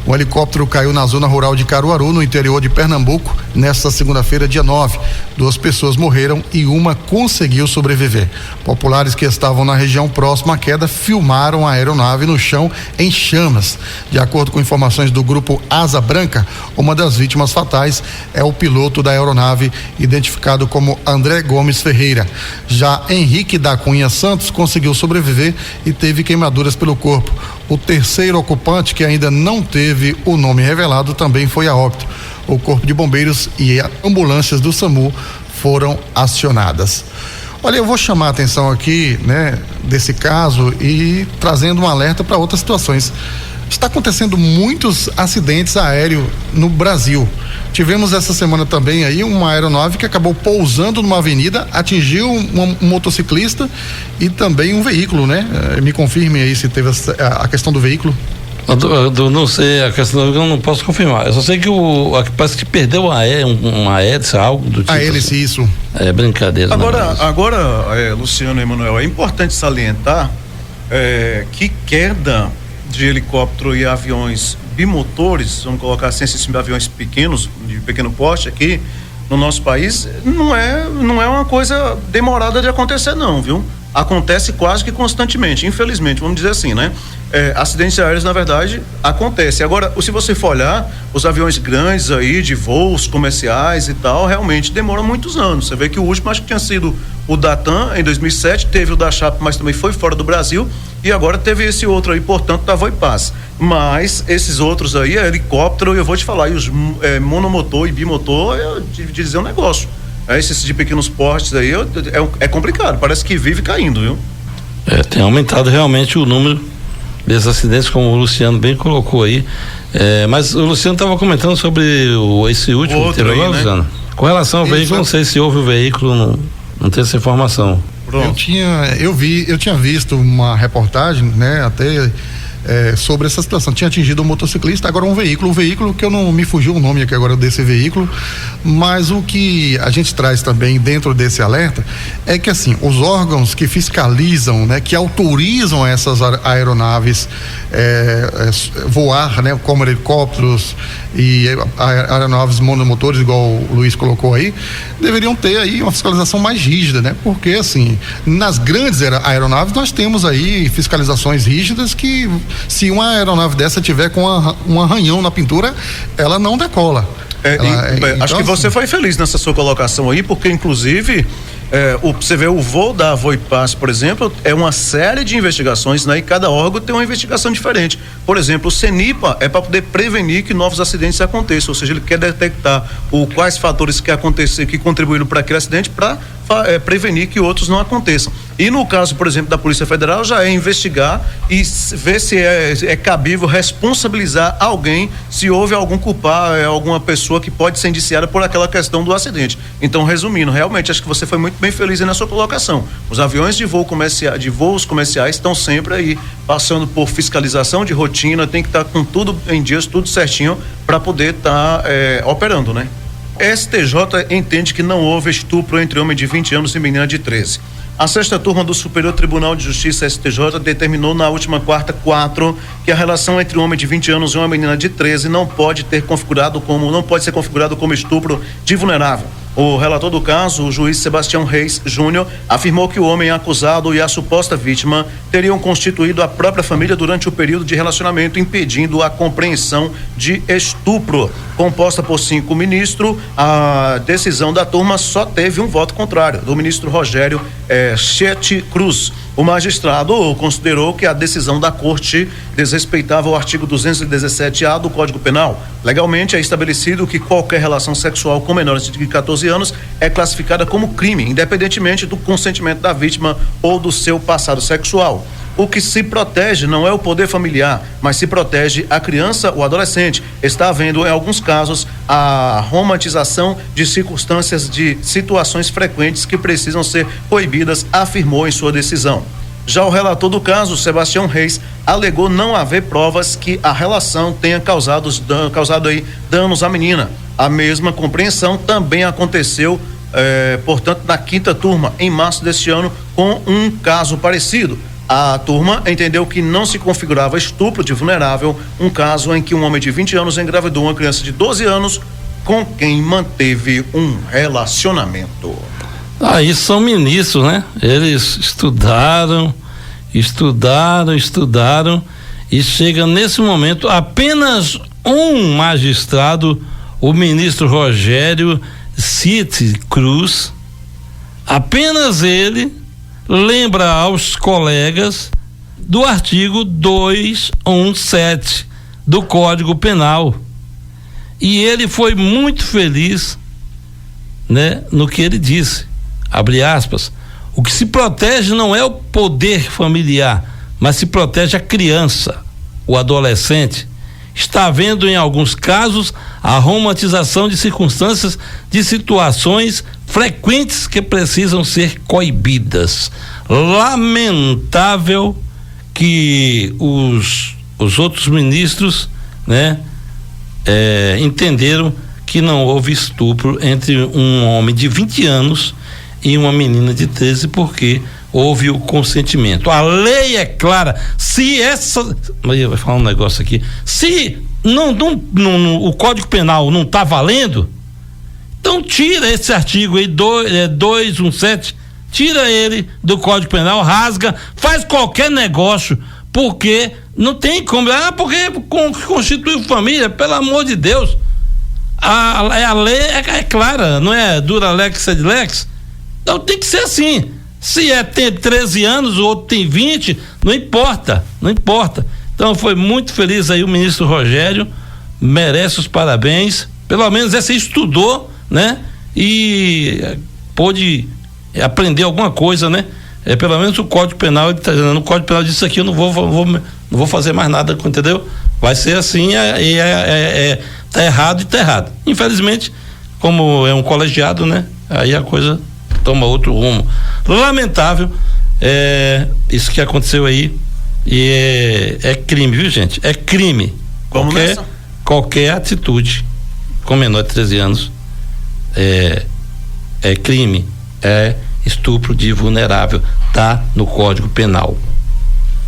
Um helicóptero caiu na zona rural de Caruaru, no interior de Pernambuco, nesta segunda-feira, dia 9. 2 pessoas morreram e uma conseguiu sobreviver. Populares que estavam na região próxima à queda filmaram a aeronave no chão em chamas. De acordo com informações do grupo Asa Branca, uma das vítimas fatais é o piloto da aeronave, identificado como André Gomes Ferreira. Já Henrique da Cunha Santos conseguiu sobreviver e teve queimaduras pelo corpo. O terceiro ocupante, que ainda não teve o nome revelado, também foi a óbito. O Corpo de Bombeiros e ambulâncias do SAMU foram acionadas. Olha, eu vou chamar a atenção aqui, né, desse caso e trazendo um alerta para outras situações. Está acontecendo muitos acidentes aéreos no Brasil. Tivemos essa semana também aí uma aeronave que acabou pousando numa avenida, atingiu um motociclista e também um veículo, né? Me confirme aí se teve a questão do veículo. Não sei, a questão eu não posso confirmar. Eu só sei que parece que perdeu uma hélice, algo do tipo. A hélice, assim. Isso. É brincadeira. Agora, Luciano e Emanuel, é importante salientar que queda de helicóptero e aviões bimotores, vamos colocar assim, esses aviões pequenos, de pequeno porte aqui no nosso país, não é uma coisa demorada de acontecer não, viu? Acontece quase que constantemente, infelizmente, vamos dizer assim, né? Acidentes aéreos, na verdade, acontecem. Agora, se você for olhar, os aviões grandes aí, de voos comerciais e tal, realmente demoram muitos anos. Você vê que o último, acho que tinha sido o da TAM, em 2007, teve o da Chapa, mas também foi fora do Brasil, e agora teve esse outro aí, portanto, da Voipaz. Mas esses outros aí, helicóptero, eu vou te falar, e os monomotor e bimotor, eu te dizer um negócio. Esses de pequenos portes aí, é complicado, parece que vive caindo, viu? Tem aumentado realmente o número desses acidentes, como o Luciano bem colocou aí, mas o Luciano estava comentando sobre esse último que teve agora, Luciano. Com relação ao veículo, não sei se houve o veículo, não tem essa informação. Pronto. Eu tinha visto uma reportagem, né, até sobre essa situação. Tinha atingido um motociclista, agora um veículo que eu não me fugiu o nome aqui agora desse veículo, mas o que a gente traz também dentro desse alerta é que assim, os órgãos que fiscalizam, né, que autorizam essas aeronaves voar, né, como helicópteros e aeronaves monomotores, igual o Luiz colocou aí, deveriam ter aí uma fiscalização mais rígida, né? Porque assim, nas grandes aeronaves nós temos aí fiscalizações rígidas que se uma aeronave dessa tiver com um arranhão na pintura, ela não decola. Então, acho que você foi feliz nessa sua colocação aí, porque inclusive você vê o voo da Voipaz, por exemplo, é uma série de investigações, né? E cada órgão tem uma investigação diferente. Por exemplo, o CENIPA é para poder prevenir que novos acidentes aconteçam, ou seja, ele quer detectar quais fatores que contribuíram para aquele acidente para prevenir que outros não aconteçam. E no caso, por exemplo, da Polícia Federal, já é investigar e ver se é cabível responsabilizar alguém se houve algum culpado, alguma pessoa que pode ser indiciada por aquela questão do acidente. Então, resumindo, realmente acho que você foi muito bem feliz aí na sua colocação. Os aviões de voos comerciais estão sempre aí passando por fiscalização de rotina, tem que estar com tudo em dias, tudo certinho para poder estar operando, né? STJ entende que não houve estupro entre homem de 20 anos e menina de 13. A 6ª turma do Superior Tribunal de Justiça, STJ, determinou na última quarta 4 que a relação entre um homem de 20 anos e uma menina de 13 não pode ser configurado como estupro de vulnerável. O relator do caso, o juiz Sebastião Reis Júnior, afirmou que o homem acusado e a suposta vítima teriam constituído a própria família durante o período de relacionamento, impedindo a compreensão de estupro. Composta por 5 ministros, a decisão da turma só teve um voto contrário, do ministro Rogério Chet Cruz. O magistrado considerou que a decisão da corte desrespeitava o artigo 217-A do Código Penal. Legalmente é estabelecido que qualquer relação sexual com menores de 14 anos é classificada como crime, independentemente do consentimento da vítima ou do seu passado sexual. O que se protege não é o poder familiar, mas se protege a criança ou adolescente. Está havendo, em alguns casos, a romantização de circunstâncias de situações frequentes que precisam ser proibidas, afirmou em sua decisão. Já o relator do caso, Sebastião Reis, alegou não haver provas que a relação tenha causado danos à menina. A mesma compreensão também aconteceu, portanto, na 5ª turma, em março deste ano, com um caso parecido. A turma entendeu que não se configurava estupro de vulnerável, um caso em que um homem de 20 anos engravidou uma criança de 12 anos com quem manteve um relacionamento. Aí são ministros, né? Eles estudaram e chega nesse momento apenas um magistrado, o ministro Rogério Chet Cruz, apenas ele lembra aos colegas do artigo 217 do Código Penal. E ele foi muito feliz, né, no que ele disse. Abre aspas. O que se protege não é o poder familiar, mas se protege a criança, o adolescente. Está havendo em alguns casos a romantização de circunstâncias, de situações frequentes que precisam ser coibidas. Lamentável que os outros ministros, né, entenderam que não houve estupro entre um homem de 20 anos e uma menina de 13, porque houve o consentimento. A lei é clara. Se essa. Maria vai falar um negócio aqui. Se o Código Penal não está valendo, então tira esse artigo aí, 217, tira ele do Código Penal, rasga, faz qualquer negócio, porque não tem como. Porque constitui família, pelo amor de Deus. A lei é clara, não é dura lex sed lex. Então tem que ser assim. Se tem 13 anos, o outro tem 20, não importa. Então foi muito feliz aí o ministro Rogério, merece os parabéns, pelo menos esse estudou, né? E pôde aprender alguma coisa, né? Pelo menos o Código Penal, ele tá dizendo, no Código Penal disso aqui eu não vou fazer mais nada, entendeu? Vai ser assim, tá errado e tá errado. Infelizmente, como é um colegiado, né? Aí a coisa toma outro rumo. Lamentável isso que aconteceu aí, e é crime, viu, gente? É crime. Qualquer atitude com menor de 13 anos é crime, é estupro de vulnerável, tá no Código Penal.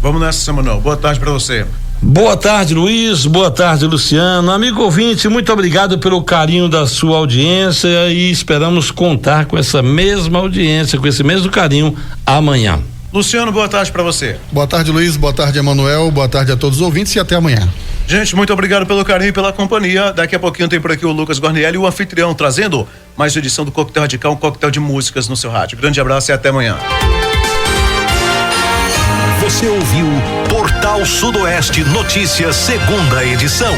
Vamos nessa, Samuel. Boa tarde para você. Boa tarde, Luiz. Boa tarde, Luciano. Amigo ouvinte, muito obrigado pelo carinho da sua audiência e esperamos contar com essa mesma audiência, com esse mesmo carinho amanhã. Luciano, boa tarde para você. Boa tarde, Luiz. Boa tarde, Emanuel. Boa tarde a todos os ouvintes e até amanhã. Gente, muito obrigado pelo carinho e pela companhia. Daqui a pouquinho tem por aqui o Lucas Guarnielli, o anfitrião, trazendo mais edição do Coquetel Radical, um coquetel de músicas no seu rádio. Grande abraço e até amanhã. Você ouviu Portal Sudoeste Notícias, segunda edição.